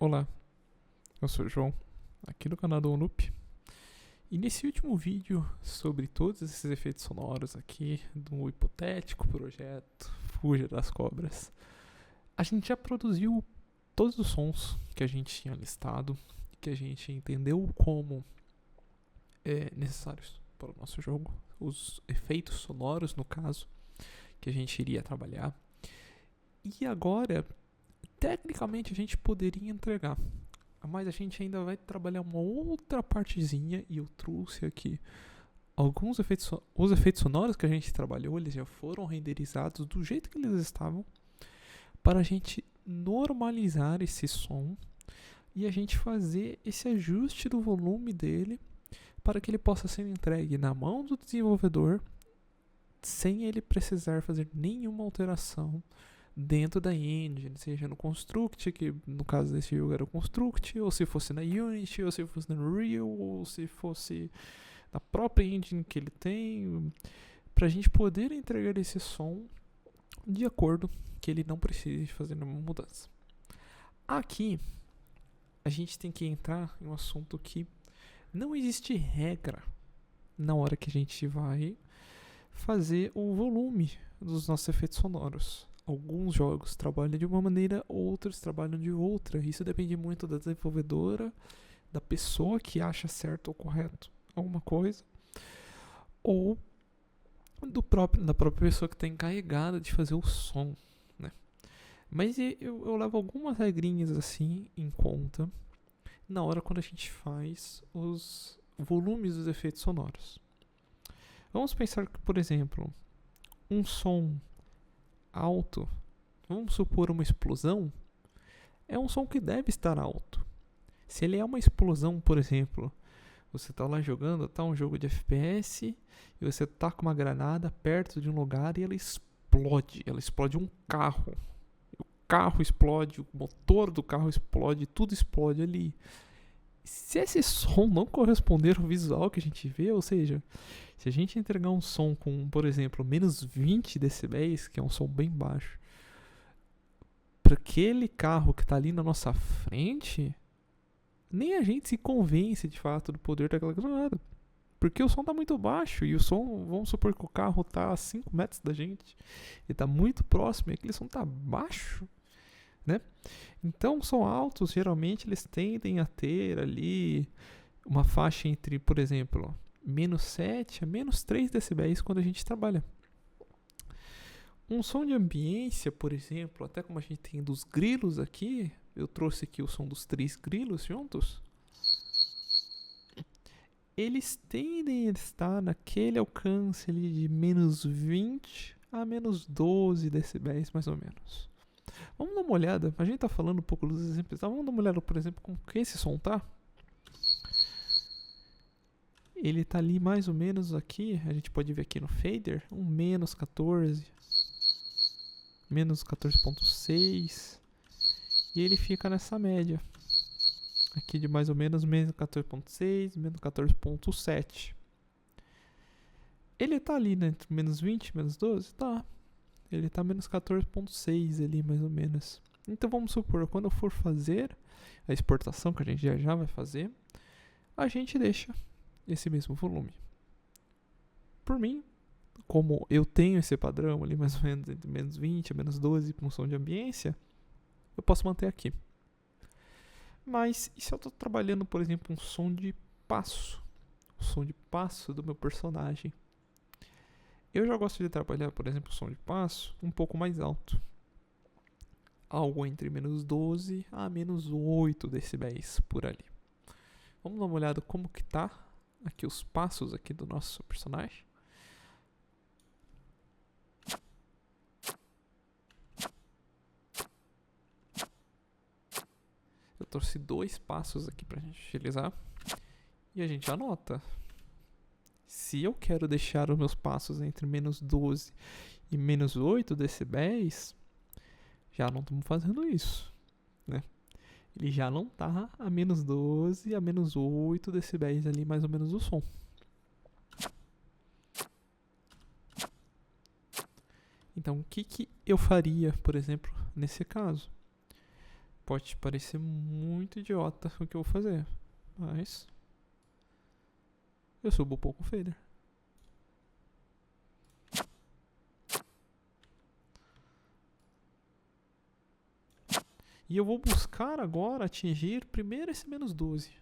Olá, eu sou o João, aqui do canal do ONUP. E nesse último vídeo sobre todos esses efeitos sonoros aqui do hipotético projeto Fuja das Cobras, a gente já produziu todos os sons que a gente tinha listado, que a gente entendeu como necessários para o nosso jogo, os efeitos sonoros no caso, que a gente iria trabalhar. E agora, tecnicamente a gente poderia entregar, mas a gente ainda vai trabalhar uma outra partezinha e eu trouxe aqui alguns efeitos, os efeitos sonoros que a gente trabalhou, eles já foram renderizados do jeito que eles estavam para a gente normalizar esse som e a gente fazer esse ajuste do volume dele para que ele possa ser entregue na mão do desenvolvedor sem ele precisar fazer nenhuma alteração dentro da engine, seja no Construct, que no caso desse jogo era o Construct, ou se fosse na Unity, ou se fosse no Unreal, ou se fosse na própria engine que ele tem, para a gente poder entregar esse som de acordo que ele não precise fazer nenhuma mudança. Aqui, a gente tem que entrar em um assunto que não existe regra na hora que a gente vai fazer o volume dos nossos efeitos sonoros. Alguns jogos trabalham de uma maneira, outros trabalham de outra. Isso depende muito da desenvolvedora, da pessoa que acha certo ou correto alguma coisa, ou da própria pessoa que está encarregada de fazer o som, né? Mas eu levo algumas regrinhas assim em conta na hora quando a gente faz os volumes dos efeitos sonoros. Vamos pensar que, por exemplo, um som alto, vamos supor uma explosão, é um som que deve estar alto. Se ele é uma explosão, por exemplo, você está lá jogando, tá um jogo de FPS, e você tá com uma granada perto de um lugar e ela explode um carro. O carro explode, o motor do carro explode, tudo explode ali. Se esse som não corresponder ao visual que a gente vê, ou seja, se a gente entregar um som com, por exemplo, menos 20 decibéis, que é um som bem baixo, para aquele carro que está ali na nossa frente, nem a gente se convence de fato do poder daquela granada. Porque o som está muito baixo e o som, vamos supor que o carro está a 5 metros da gente, ele está muito próximo e aquele som está baixo, né? Então, som altos, geralmente, eles tendem a ter ali uma faixa entre, por exemplo, menos 7 a menos 3 decibéis quando a gente trabalha. Um som de ambiência, por exemplo, até como a gente tem dos grilos aqui, eu trouxe aqui o som dos 3 grilos juntos, eles tendem a estar naquele alcance ali de menos 20 a menos 12 decibéis, mais ou menos. Vamos dar uma olhada, a gente tá falando um pouco dos exemplos, vamos dar uma olhada, por exemplo, como que esse som tá. Ele tá ali mais ou menos aqui, a gente pode ver aqui no fader, um menos 14, menos 14.6, e ele fica nessa média, aqui de mais ou menos menos 14.6, menos 14.7. Ele tá ali, né, entre menos 20 e menos 12? Tá. Ele está menos 14.6 ali, mais ou menos. Então vamos supor, quando eu for fazer a exportação, que a gente já vai fazer, a gente deixa esse mesmo volume. Por mim, como eu tenho esse padrão ali, mais ou menos entre menos 20 a menos 12 para um som de ambiência, eu posso manter aqui. Mas e se eu estou trabalhando, por exemplo, um som de passo? O som de passo do meu personagem. Eu já gosto de trabalhar, por exemplo, o som de passo um pouco mais alto. Algo entre menos 12 a menos 8 decibéis por ali. Vamos dar uma olhada como que tá aqui os passos aqui do nosso personagem. Eu trouxe 2 passos aqui pra gente utilizar. E a gente anota. Se eu quero deixar os meus passos entre menos 12 e menos 8 decibéis, já não estamos fazendo isso, né? Ele já não está a menos 12 a menos 8 decibéis ali, mais ou menos, o som. Então, o que eu faria, por exemplo, nesse caso? Pode parecer muito idiota o que eu vou fazer, mas eu subo um pouco o fader. E eu vou buscar agora atingir primeiro esse menos 12.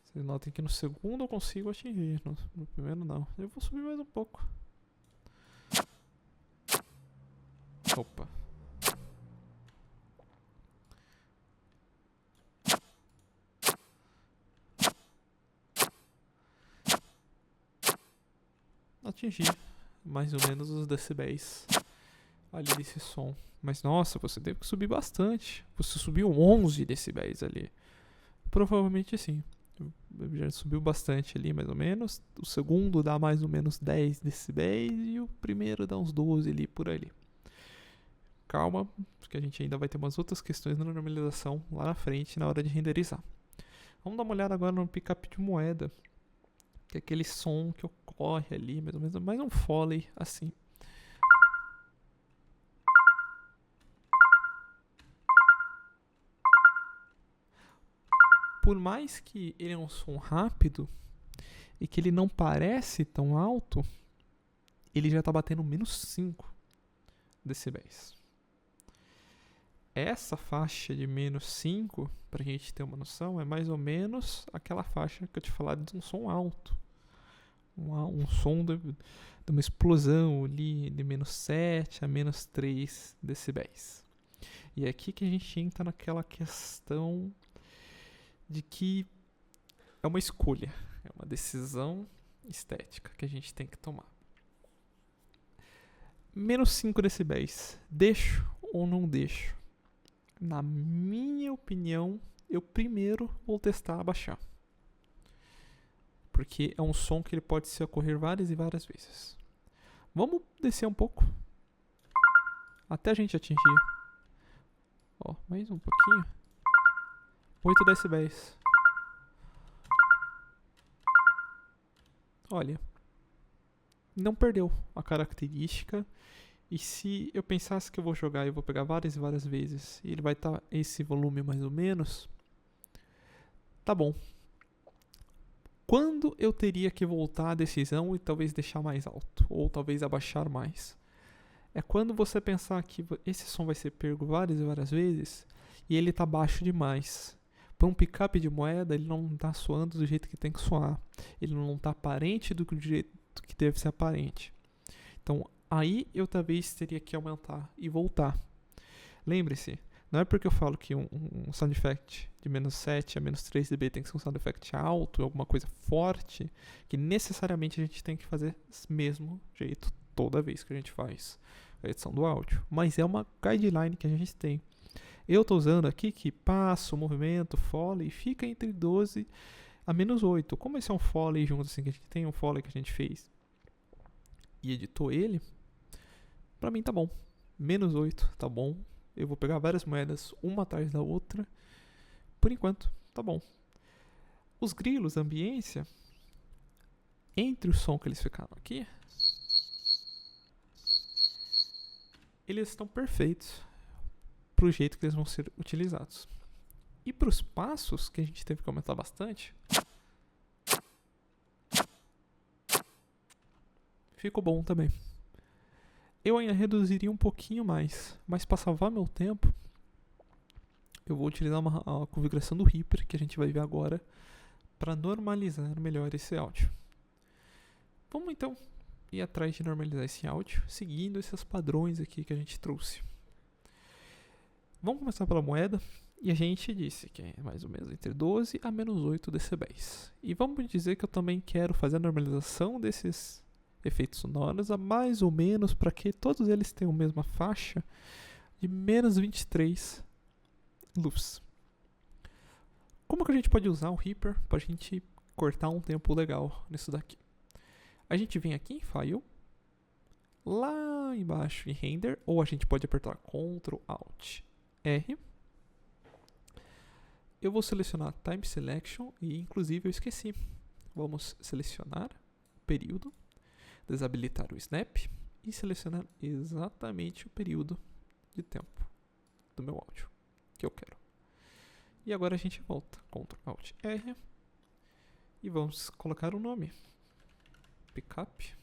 Vocês notem que no segundo eu consigo atingir, no primeiro não. Eu vou subir mais um pouco. Opa. Atingi mais ou menos os decibéis ali desse som. Mas nossa, você teve que subir bastante. Você subiu 11 decibéis ali. Provavelmente sim. Já subiu bastante ali, mais ou menos. O segundo dá mais ou menos 10 decibéis e o primeiro dá uns 12 ali, por ali. Calma, porque a gente ainda vai ter umas outras questões na normalização lá na frente, na hora de renderizar. Vamos dar uma olhada agora no pickup de moeda, que é aquele som que ocorre ali, mais ou menos, mais um foley assim. Por mais que ele é um som rápido e que ele não parece tão alto, ele já está batendo menos 5 decibéis. Essa faixa de menos 5, para a gente ter uma noção, é mais ou menos aquela faixa que eu te falei de um som alto. Um som de uma explosão ali de menos 7 a menos 3 decibéis. E é aqui que a gente entra naquela questão de que é uma escolha, é uma decisão estética que a gente tem que tomar. Menos 5 decibéis, deixo ou não deixo? Na minha opinião, eu primeiro vou testar abaixar. Porque é um som que ele pode se ocorrer várias e várias vezes. Vamos descer um pouco. Até a gente atingir. Ó, mais um pouquinho. 8 decibéis. Olha. Não perdeu a característica. E se eu pensasse que eu vou jogar e eu vou pegar várias e várias vezes e ele vai estar esse volume mais ou menos, tá bom. Quando eu teria que voltar à decisão e talvez deixar mais alto, ou talvez abaixar mais? É quando você pensar que esse som vai ser pego várias e várias vezes e ele tá baixo demais. Para um pickup de moeda, ele não tá soando do jeito que tem que soar. Ele não tá aparente do jeito que deve ser aparente. Então, aí eu talvez teria que aumentar e voltar. Lembre-se, não é porque eu falo que um sound effect de menos 7 a menos 3 dB tem que ser um sound effect alto, alguma coisa forte, que necessariamente a gente tem que fazer do mesmo jeito toda vez que a gente faz a edição do áudio. Mas é uma guideline que a gente tem. Eu estou usando aqui que passo, movimento, foley, fica entre 12 a menos 8. Como esse é um foley junto, assim, que a gente tem um foley que a gente fez e editou ele, pra mim tá bom. Menos 8 tá bom. Eu vou pegar várias moedas, uma atrás da outra. Por enquanto, tá bom. Os grilos, a ambiência, entre o som que eles ficaram aqui, eles estão perfeitos pro jeito que eles vão ser utilizados. E pros passos, que a gente teve que aumentar bastante, ficou bom também. Eu ainda reduziria um pouquinho mais, mas para salvar meu tempo, eu vou utilizar a configuração do Reaper, que a gente vai ver agora, para normalizar melhor esse áudio. Vamos então ir atrás de normalizar esse áudio, seguindo esses padrões aqui que a gente trouxe. Vamos começar pela moeda, e a gente disse que é mais ou menos entre 12 a menos 8 decibéis. E vamos dizer que eu também quero fazer a normalização desses efeitos sonoros a mais ou menos para que todos eles tenham a mesma faixa de menos 23 lufs. Como que a gente pode usar o Reaper para a gente cortar um tempo legal nisso daqui? A gente vem aqui em File, lá embaixo em Render, ou a gente pode apertar Ctrl Alt R. Eu vou selecionar Time Selection e inclusive eu esqueci. Vamos selecionar o período. desabilitar o snap e selecionar exatamente o período de tempo do meu áudio que eu quero. E agora a gente volta, Ctrl Alt R, e vamos colocar o nome, pickup,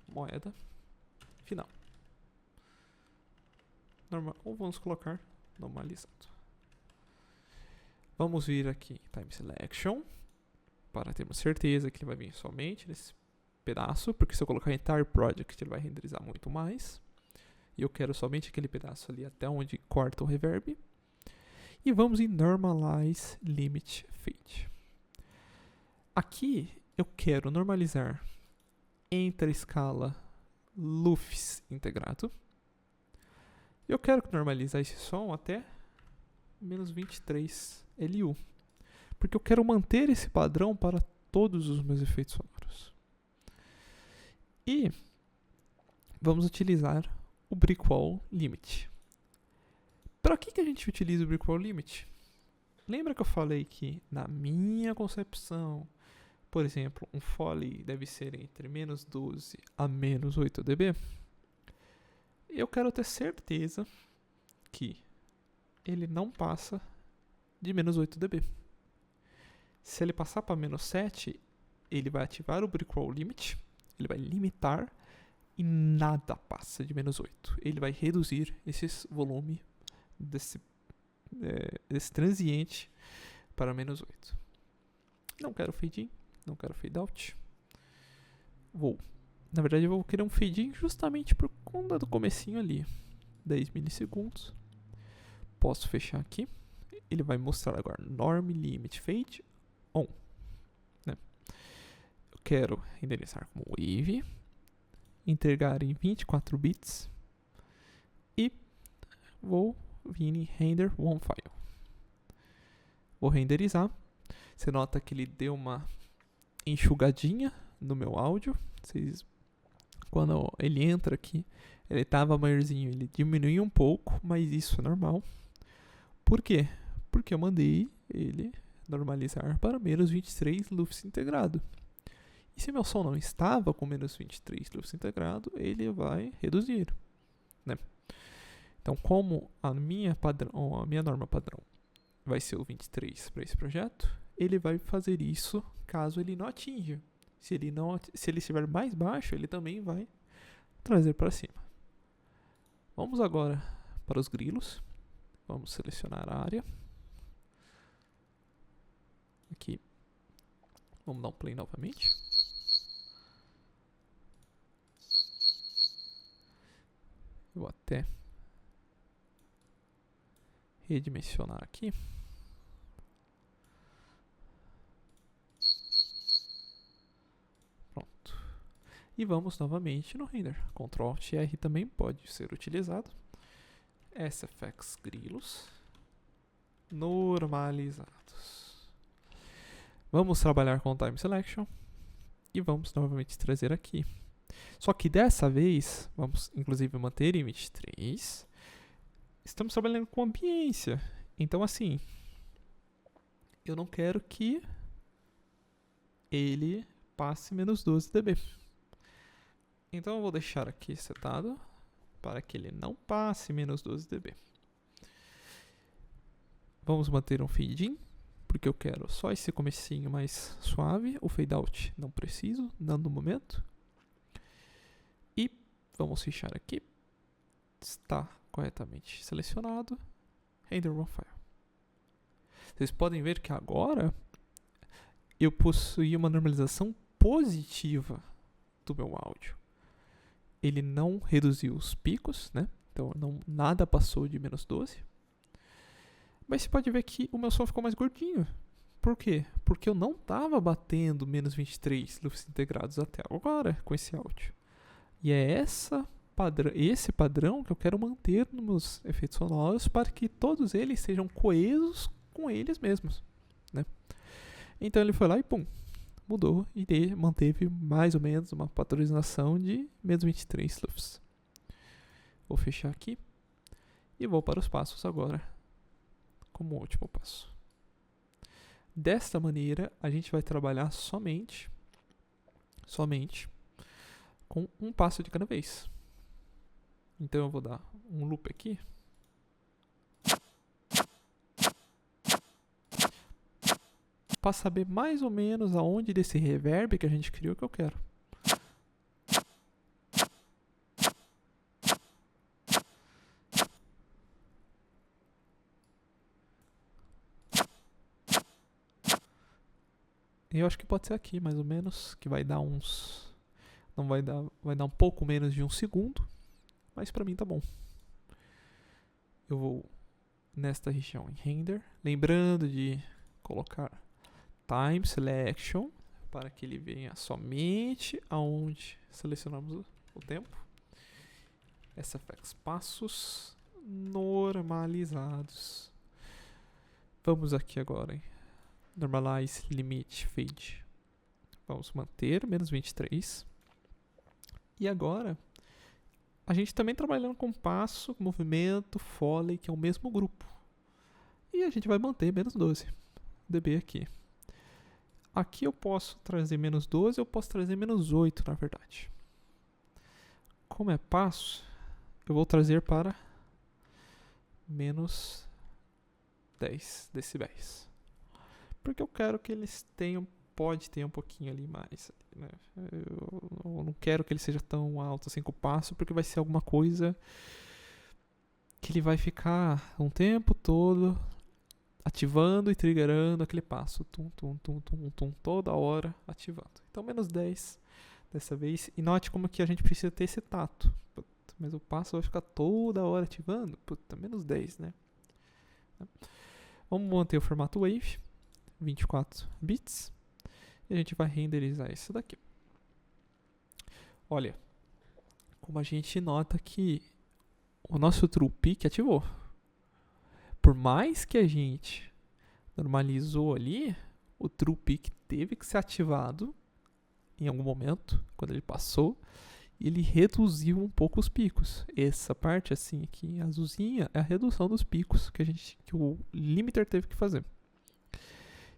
moeda, final. Normal, ou vamos colocar normalizado. Vamos vir aqui Time Selection, para termos certeza que ele vai vir somente nesse pedaço, porque se eu colocar Entire Project ele vai renderizar muito mais. E eu quero somente aquele pedaço ali até onde corta o reverb. E vamos em Normalize Limit Fade. Aqui eu quero normalizar entre a escala LUFS integrado. Eu quero normalizar esse som até menos 23 LU. Porque eu quero manter esse padrão para todos os meus efeitos sonoros. E vamos utilizar o Brick Wall Limit. Para que a gente utiliza o Brick Wall Limit? Lembra que eu falei que, na minha concepção, por exemplo, um Foley deve ser entre menos 12 a menos 8 dB? Eu quero ter certeza que ele não passa de menos 8 dB. Se ele passar para menos 7, ele vai ativar o Brick Wall Limit, ele vai limitar e nada passa de menos 8. Ele vai reduzir esse volume desse transiente para menos 8. Não quero fade in, não quero fade out. Na verdade eu vou querer um fade in justamente por conta do comecinho ali. 10 milissegundos. Posso fechar aqui. Ele vai mostrar agora Norm Limit Fade On. Né? Eu quero renderizar como Wave. Integrar em 24 bits. E vou vir em Render One File. Vou renderizar. Você nota que ele deu uma enxugadinha no meu áudio. Quando ele entra aqui, ele estava maiorzinho, ele diminuiu um pouco, mas isso é normal. Por quê? Porque eu mandei ele normalizar para menos 23 LUFS integrado. E se meu som não estava com menos 23 LUFS integrado, ele vai reduzir, né? Então, como a minha norma padrão vai ser o 23 para esse projeto, ele vai fazer isso caso ele não atinja. Se ele estiver mais baixo, ele também vai trazer para cima. Vamos agora para os grilos. Vamos selecionar a área. Aqui. Vamos dar um play novamente. Eu vou até redimensionar aqui. Pronto. E vamos novamente no render. Ctrl Alt R também pode ser utilizado. SFX grilos normalizados. Vamos trabalhar com Time Selection e vamos novamente trazer aqui. Só que dessa vez, vamos inclusive manter em 23. Estamos trabalhando com ambiência. Então assim, eu não quero que ele passe menos 12 dB. Então eu vou deixar aqui setado para que ele não passe menos 12 dB. Vamos manter um fade in, porque eu quero só esse comecinho mais suave. O fade out não preciso, não no momento. E vamos fechar aqui. Está corretamente selecionado. Render One File. Vocês podem ver que agora eu possuí uma normalização positiva do meu áudio. Ele não reduziu os picos, né? Então nada passou de menos 12. Mas você pode ver que o meu som ficou mais gordinho. Por quê? Porque eu não estava batendo menos 23 LUFS integrados até agora com esse áudio. E é esse padrão que eu quero manter nos meus efeitos sonoros para que todos eles sejam coesos com eles mesmos, né? Então ele foi lá e pum, mudou e manteve mais ou menos uma padronização de menos 23 LUFS. Vou fechar aqui e vou para os passos agora como último passo. Desta maneira, a gente vai trabalhar somente com um passo de cada vez. Então eu vou dar um loop aqui. Para saber mais ou menos aonde desse reverb que a gente criou que eu quero. Eu acho que pode ser aqui, mais ou menos, que vai dar uns... Não vai dar um pouco menos de 1 segundo, mas pra mim tá bom. Eu vou nesta região em render, lembrando de colocar time selection para que ele venha somente aonde selecionamos o tempo. SFX passos normalizados. Vamos aqui agora em normalize limit fade. Vamos manter menos 23. E agora a gente também trabalhando com passo, movimento, foley, que é o mesmo grupo. E a gente vai manter menos 12 dB aqui. Aqui eu posso trazer menos 12, eu posso trazer menos 8, na verdade. Como é passo, eu vou trazer para menos 10 decibéis. Porque eu quero que eles tenham, pode ter um pouquinho ali mais, né? Eu não quero que ele seja tão alto assim com o passo, porque vai ser alguma coisa que ele vai ficar um tempo todo ativando e triggerando aquele passo. Tum, tum, tum, tum, tum, toda hora ativando. Então, menos 10 dessa vez. E note como que a gente precisa ter esse tato. Puta, mas o passo vai ficar toda hora ativando. Puta, menos 10, né? Vamos manter o formato Wave. 24 bits. E a gente vai renderizar isso daqui. Olha, como a gente nota que o nosso True Peak ativou. Por mais que a gente normalizou ali, o True Peak teve que ser ativado em algum momento, quando ele passou, e ele reduziu um pouco os picos. Essa parte assim aqui, azulzinha, é a redução dos picos que o limiter teve que fazer.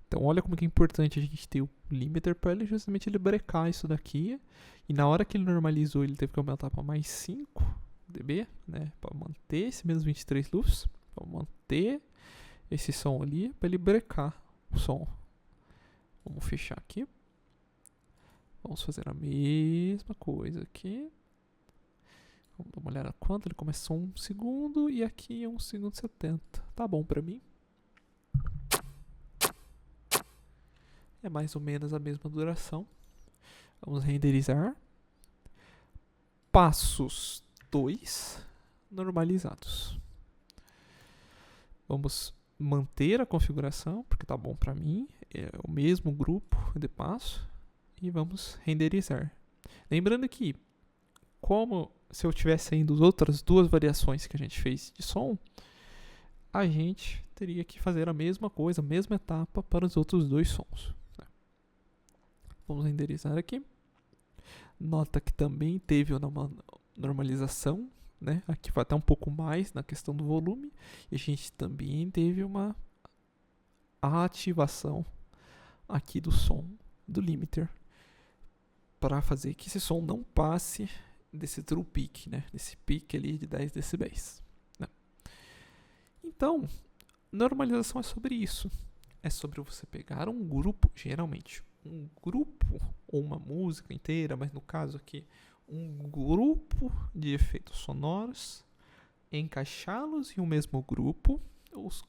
Então olha como que é importante a gente ter o limiter para ele justamente ele brecar isso daqui. E na hora que ele normalizou, ele teve que aumentar para mais 5 dB, né, para manter esse menos 23 lufs. Vamos manter esse som ali para ele brecar o som. Vamos fechar aqui. Vamos fazer a mesma coisa aqui. Vamos dar uma olhada quanto ele começou 1 segundo e aqui é 1 segundo e 70. Tá bom para mim. É mais ou menos a mesma duração. Vamos renderizar. Passos 2 normalizados. Vamos manter a configuração, porque tá bom para mim. É o mesmo grupo de passo. E vamos renderizar. Lembrando que, como se eu tivesse ainda as outras duas variações que a gente fez de som, a gente teria que fazer a mesma coisa, a mesma etapa para os outros dois sons. Vamos renderizar aqui. Nota que também teve uma normalização, né? Aqui vai estar um pouco mais na questão do volume. E a gente também teve uma ativação aqui do som do limiter para fazer que esse som não passe desse true peak, né? Desse peak ali de 10 decibéis. Né? Então, normalização é sobre isso. É sobre você pegar um grupo, geralmente um grupo ou uma música inteira, mas no caso aqui, um grupo de efeitos sonoros, encaixá-los em um mesmo grupo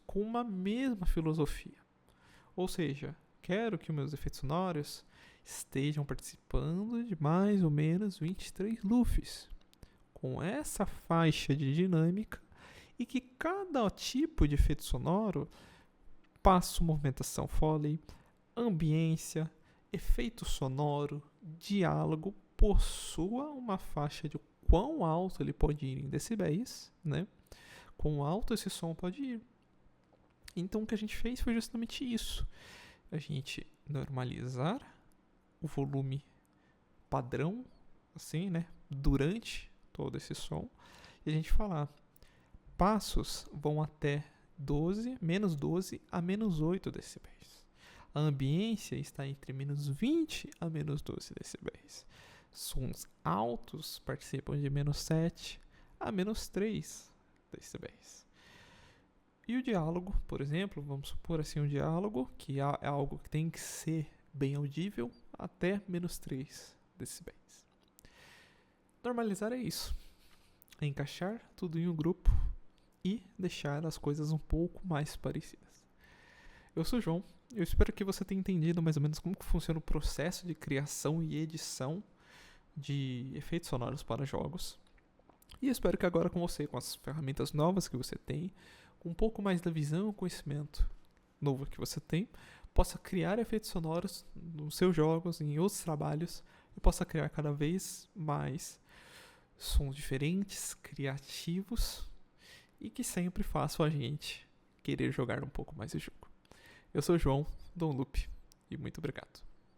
com uma mesma filosofia. Ou seja, quero que os meus efeitos sonoros estejam participando de mais ou menos 23 lufs, com essa faixa de dinâmica, e que cada tipo de efeito sonoro, passo, movimentação, foley, ambiência, efeito sonoro, diálogo, possua uma faixa de quão alto ele pode ir em decibéis, né? Quão alto esse som pode ir. Então o que a gente fez foi justamente isso. A gente normalizar o volume padrão, assim, né? Durante todo esse som. E a gente falar, passos vão até menos 12 a menos 8 decibéis. A ambiência está entre menos 20 a menos 12 decibéis. Sons altos participam de -7 a -3 decibéis. E o diálogo, por exemplo, vamos supor assim um diálogo, que é algo que tem que ser bem audível, até -3 decibéis. Normalizar é isso. É encaixar tudo em um grupo e deixar as coisas um pouco mais parecidas. Eu sou o João, eu espero que você tenha entendido mais ou menos como que funciona o processo de criação e edição de efeitos sonoros para jogos. E eu espero que agora com você, com as ferramentas novas que você tem, com um pouco mais da visão e conhecimento novo que você tem, possa criar efeitos sonoros nos seus jogos, em outros trabalhos, e possa criar cada vez mais sons diferentes, criativos e que sempre façam a gente querer jogar um pouco mais o jogo. Eu sou o João, Dom Loop, e muito obrigado.